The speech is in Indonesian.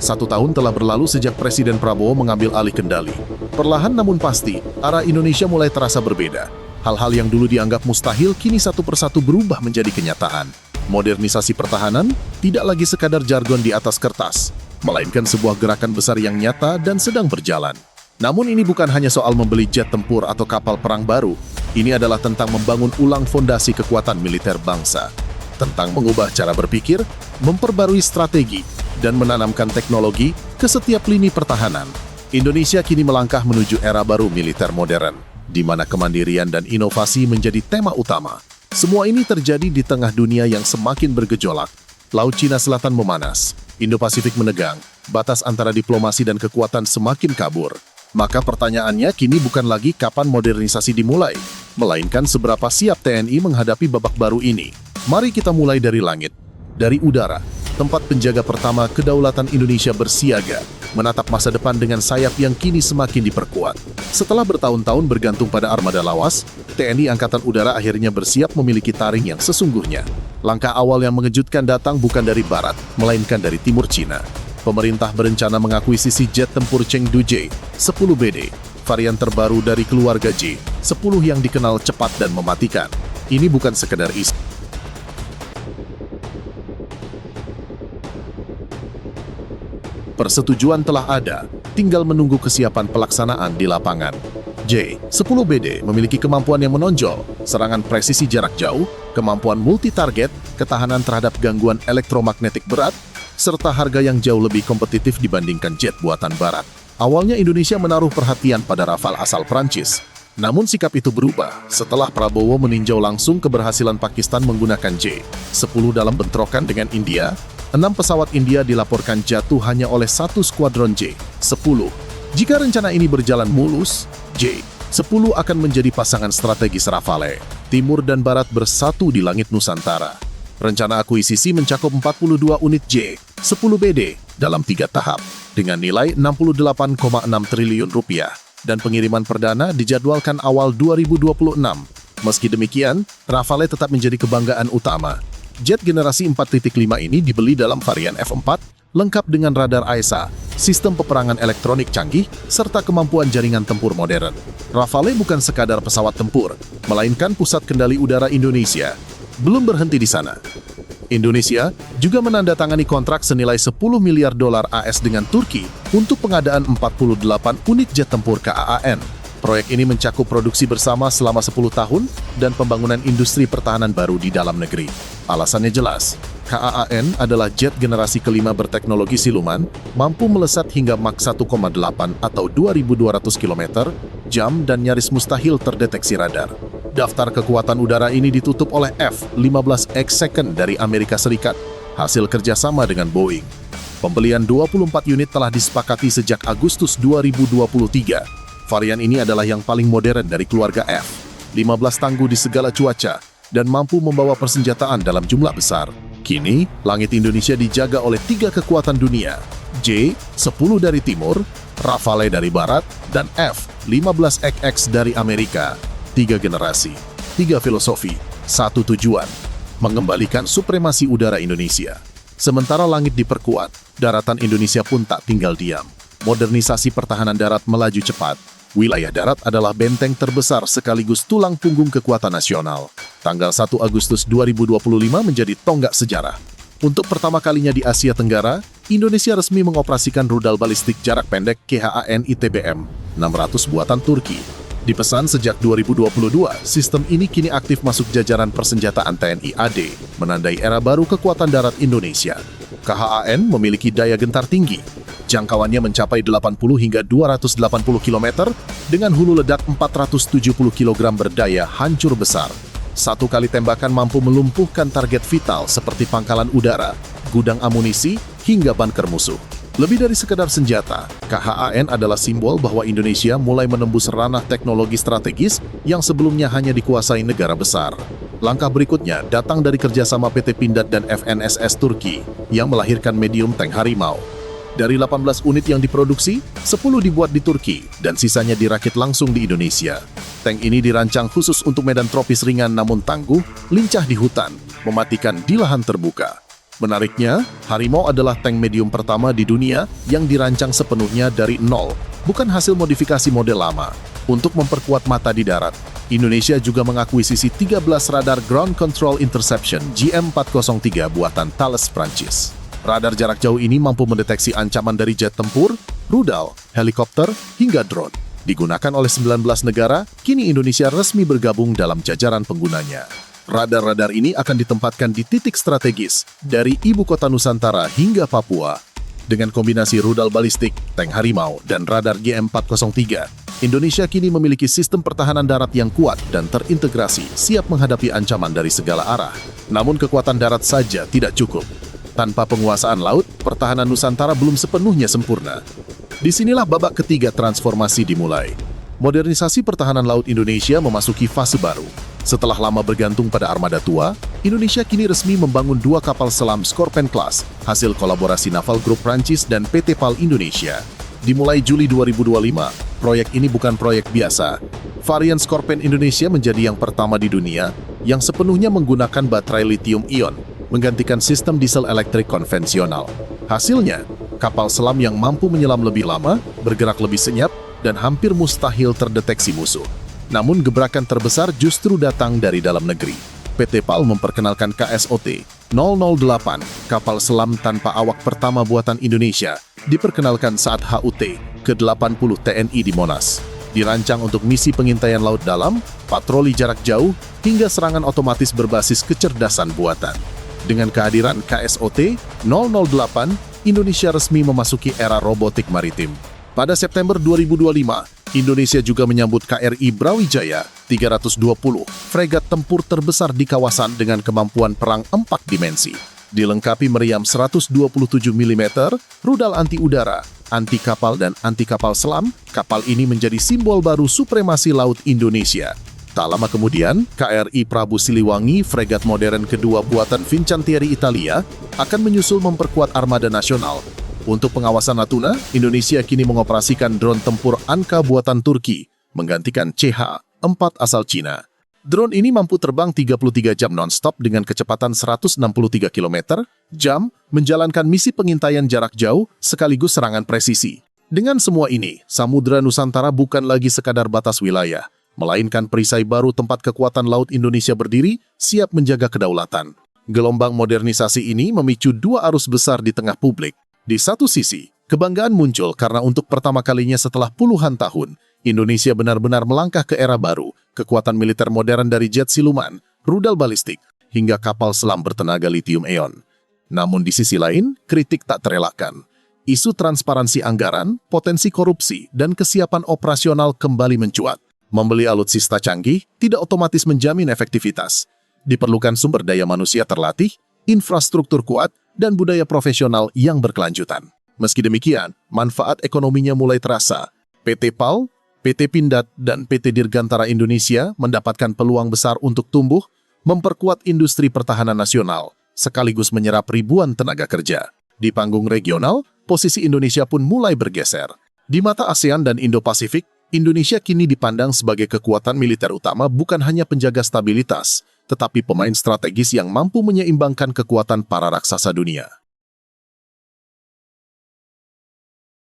Satu tahun telah berlalu sejak Presiden Prabowo mengambil alih kendali. Perlahan namun pasti, arah Indonesia mulai terasa berbeda. Hal-hal yang dulu dianggap mustahil kini satu persatu berubah menjadi kenyataan. Modernisasi pertahanan tidak lagi sekadar jargon di atas kertas, melainkan sebuah gerakan besar yang nyata dan sedang berjalan. Namun ini bukan hanya soal membeli jet tempur atau kapal perang baru. Ini adalah tentang membangun ulang fondasi kekuatan militer bangsa. Tentang mengubah cara berpikir, memperbarui strategi, dan menanamkan teknologi ke setiap lini pertahanan. Indonesia kini melangkah menuju era baru militer modern, di mana kemandirian dan inovasi menjadi tema utama. Semua ini terjadi di tengah dunia yang semakin bergejolak. Laut Cina Selatan memanas, Indo-Pasifik menegang, batas antara diplomasi dan kekuatan semakin kabur. Maka pertanyaannya kini bukan lagi kapan modernisasi dimulai, melainkan seberapa siap TNI menghadapi babak baru ini. Mari kita mulai dari langit, dari udara, tempat penjaga pertama kedaulatan Indonesia bersiaga, menatap masa depan dengan sayap yang kini semakin diperkuat. Setelah bertahun-tahun bergantung pada armada lawas, TNI Angkatan Udara akhirnya bersiap memiliki taring yang sesungguhnya. Langkah awal yang mengejutkan datang bukan dari barat, melainkan dari timur Cina. Pemerintah berencana mengakuisisi jet tempur Chengdu J-10BD, varian terbaru dari keluarga J-10 yang dikenal cepat dan mematikan. Ini bukan sekedar isu. Persetujuan telah ada, tinggal menunggu kesiapan pelaksanaan di lapangan. J-10BD memiliki kemampuan yang menonjol, serangan presisi jarak jauh, kemampuan multi-target, ketahanan terhadap gangguan elektromagnetik berat, serta harga yang jauh lebih kompetitif dibandingkan jet buatan barat. Awalnya Indonesia menaruh perhatian pada Rafale asal Prancis. Namun sikap itu berubah setelah Prabowo meninjau langsung keberhasilan Pakistan menggunakan J-10 dalam bentrokan dengan India. 6 pesawat India dilaporkan jatuh hanya oleh satu skuadron J-10. Jika rencana ini berjalan mulus, J-10 akan menjadi pasangan strategis Rafale. Timur dan Barat bersatu di langit Nusantara. Rencana akuisisi mencakup 42 unit J-10BD dalam 3 tahap, dengan nilai 68,6 triliun rupiah, dan pengiriman perdana dijadwalkan awal 2026. Meski demikian, Rafale tetap menjadi kebanggaan utama. Jet generasi 4.5 ini dibeli dalam varian F4, lengkap dengan radar AESA, sistem peperangan elektronik canggih, serta kemampuan jaringan tempur modern. Rafale bukan sekadar pesawat tempur, melainkan pusat kendali udara Indonesia. Belum berhenti di sana. Indonesia juga menandatangani kontrak senilai 10 miliar dolar AS dengan Turki untuk pengadaan 48 unit jet tempur KAAN. Proyek ini mencakup produksi bersama selama 10 tahun dan pembangunan industri pertahanan baru di dalam negeri. Alasannya jelas, KAAN adalah jet generasi kelima berteknologi siluman, mampu melesat hingga Mach 1,8 atau 2.200 km/jam dan nyaris mustahil terdeteksi radar. Daftar kekuatan udara ini ditutup oleh F-15X Second dari Amerika Serikat, hasil kerjasama dengan Boeing. Pembelian 24 unit telah disepakati sejak Agustus 2023. Varian ini adalah yang paling modern dari keluarga F-15, tangguh di segala cuaca, dan mampu membawa persenjataan dalam jumlah besar. Kini, langit Indonesia dijaga oleh 3 kekuatan dunia, J-10 dari timur, Rafale dari barat, dan F-15XX dari Amerika. 3 generasi, 3 filosofi, 1 tujuan, mengembalikan supremasi udara Indonesia. Sementara langit diperkuat, daratan Indonesia pun tak tinggal diam. Modernisasi pertahanan darat melaju cepat. Wilayah darat adalah benteng terbesar sekaligus tulang punggung kekuatan nasional. Tanggal 1 Agustus 2025 menjadi tonggak sejarah. Untuk pertama kalinya di Asia Tenggara, Indonesia resmi mengoperasikan rudal balistik jarak pendek KHAN ITBM 600 buatan Turki. Dipesan sejak 2022, sistem ini kini aktif masuk jajaran persenjataan TNI AD, menandai era baru kekuatan darat Indonesia. KHAN memiliki daya gentar tinggi. Jangkauannya mencapai 80 hingga 280 km dengan hulu ledak 470 kg berdaya hancur besar. Satu kali tembakan mampu melumpuhkan target vital seperti pangkalan udara, gudang amunisi, hingga bunker musuh. Lebih dari sekedar senjata, KHAN adalah simbol bahwa Indonesia mulai menembus ranah teknologi strategis yang sebelumnya hanya dikuasai negara besar. Langkah berikutnya datang dari kerjasama PT Pindad dan FNSS Turki yang melahirkan medium tank Harimau. Dari 18 unit yang diproduksi, 10 dibuat di Turki dan sisanya dirakit langsung di Indonesia. Tank ini dirancang khusus untuk medan tropis ringan namun tangguh, lincah di hutan, mematikan di lahan terbuka. Menariknya, Harimau adalah tank medium pertama di dunia yang dirancang sepenuhnya dari nol, bukan hasil modifikasi model lama. Untuk memperkuat mata di darat, Indonesia juga mengakuisisi 13 radar Ground Control Interception GM403 buatan Thales, Prancis. Radar jarak jauh ini mampu mendeteksi ancaman dari jet tempur, rudal, helikopter, hingga drone. Digunakan oleh 19 negara, kini Indonesia resmi bergabung dalam jajaran penggunanya. Radar-radar ini akan ditempatkan di titik strategis dari ibu kota Nusantara hingga Papua. Dengan kombinasi rudal balistik, tank Harimau, dan radar GM403, Indonesia kini memiliki sistem pertahanan darat yang kuat dan terintegrasi, siap menghadapi ancaman dari segala arah. Namun kekuatan darat saja tidak cukup. Tanpa penguasaan laut, pertahanan Nusantara belum sepenuhnya sempurna. Disinilah babak ketiga transformasi dimulai. Modernisasi pertahanan laut Indonesia memasuki fase baru. Setelah lama bergantung pada armada tua, Indonesia kini resmi membangun 2 kapal selam Scorpène Class, hasil kolaborasi Naval Group Prancis dan PT PAL Indonesia. Dimulai Juli 2025, proyek ini bukan proyek biasa. Varian Scorpène Indonesia menjadi yang pertama di dunia yang sepenuhnya menggunakan baterai lithium-ion, menggantikan sistem diesel elektrik konvensional. Hasilnya, kapal selam yang mampu menyelam lebih lama, bergerak lebih senyap, dan hampir mustahil terdeteksi musuh. Namun gebrakan terbesar justru datang dari dalam negeri. PT PAL memperkenalkan KSOT 008, kapal selam tanpa awak pertama buatan Indonesia, diperkenalkan saat HUT ke-80 TNI di Monas. Dirancang untuk misi pengintaian laut dalam, patroli jarak jauh, hingga serangan otomatis berbasis kecerdasan buatan. Dengan kehadiran KSOT 008, Indonesia resmi memasuki era robotik maritim. Pada September 2025, Indonesia juga menyambut KRI Brawijaya 320, fregat tempur terbesar di kawasan dengan kemampuan perang 4 dimensi. Dilengkapi meriam 127 mm, rudal anti-udara, anti-kapal dan anti-kapal selam, kapal ini menjadi simbol baru supremasi laut Indonesia. Tak lama kemudian, KRI Prabu Siliwangi, fregat modern kedua buatan Fincantieri Italia, akan menyusul memperkuat armada nasional. Untuk pengawasan Natuna, Indonesia kini mengoperasikan drone tempur Anka buatan Turki, menggantikan CH-4 asal Cina. Drone ini mampu terbang 33 jam non-stop dengan kecepatan 163 km/jam, menjalankan misi pengintaian jarak jauh sekaligus serangan presisi. Dengan semua ini, Samudra Nusantara bukan lagi sekadar batas wilayah, melainkan perisai baru tempat kekuatan laut Indonesia berdiri, siap menjaga kedaulatan. Gelombang modernisasi ini memicu 2 arus besar di tengah publik. Di satu sisi, kebanggaan muncul karena untuk pertama kalinya setelah puluhan tahun, Indonesia benar-benar melangkah ke era baru, kekuatan militer modern dari jet siluman, rudal balistik, hingga kapal selam bertenaga lithium-ion. Namun di sisi lain, kritik tak terelakkan. Isu transparansi anggaran, potensi korupsi, dan kesiapan operasional kembali mencuat. Membeli alutsista canggih tidak otomatis menjamin efektivitas. Diperlukan sumber daya manusia terlatih, infrastruktur kuat, dan budaya profesional yang berkelanjutan. Meski demikian, manfaat ekonominya mulai terasa. PT PAL, PT Pindad, dan PT Dirgantara Indonesia mendapatkan peluang besar untuk tumbuh, memperkuat industri pertahanan nasional, sekaligus menyerap ribuan tenaga kerja. Di panggung regional, posisi Indonesia pun mulai bergeser. Di mata ASEAN dan Indo-Pasifik, Indonesia kini dipandang sebagai kekuatan militer utama bukan hanya penjaga stabilitas, tetapi pemain strategis yang mampu menyeimbangkan kekuatan para raksasa dunia.